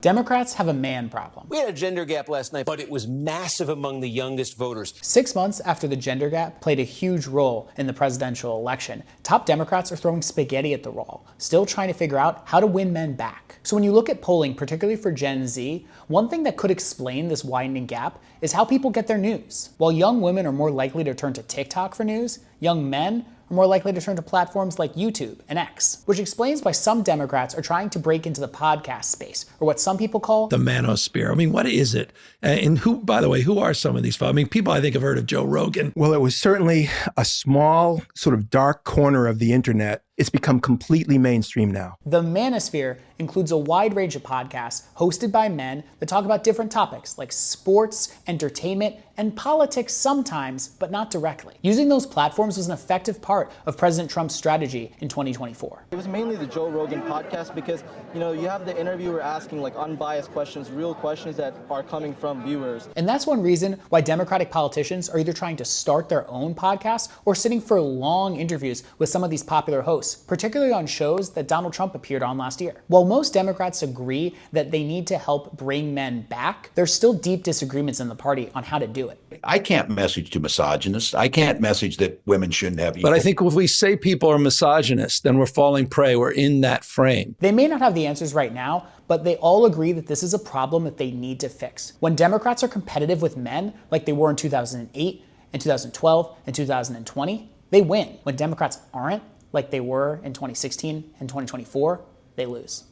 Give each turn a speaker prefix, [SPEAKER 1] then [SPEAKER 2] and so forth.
[SPEAKER 1] Democrats have a man problem.
[SPEAKER 2] We had a gender gap last night, but it was massive among the youngest voters.
[SPEAKER 1] 6 months after the gender gap played a huge role in the presidential election, top Democrats are throwing spaghetti at the wall, still trying to figure out how to win men back. So when you look at polling, particularly for Gen Z, one thing that could explain this widening gap is how people get their news. While young women are more likely to turn to TikTok for news, young men are more likely to turn to platforms like YouTube and X, which explains why some Democrats are trying to break into the podcast space, or what some people call
[SPEAKER 3] the manosphere. I mean, what is it? And who, by the way, who are some of these folks? I mean, people I think have heard of Joe Rogan.
[SPEAKER 4] Well, it was certainly a small, sort of dark corner of the internet. It's become completely mainstream now.
[SPEAKER 1] The manosphere includes a wide range of podcasts hosted by men that talk about different topics like sports, entertainment, and politics sometimes, but not directly. Using those platforms was an effective part of President Trump's strategy in 2024.
[SPEAKER 5] It was mainly the Joe Rogan podcast because, you have the interviewer asking like unbiased questions, real questions that are coming from viewers.
[SPEAKER 1] And that's one reason why Democratic politicians are either trying to start their own podcasts or sitting for long interviews with some of these popular hosts, particularly on shows that Donald Trump appeared on last year. While most Democrats agree that they need to help bring men back, there's still deep disagreements in the party on how to do it.
[SPEAKER 6] I can't message to misogynists. I can't message that women shouldn't have equal.
[SPEAKER 3] But I think if we say people are misogynists, then we're falling prey. We're in that frame.
[SPEAKER 1] They may not have the answers right now, but they all agree that this is a problem that they need to fix. When Democrats are competitive with men, like they were in 2008 and 2012 and 2020, they win. When Democrats aren't, like they were in 2016 and 2024, they lose.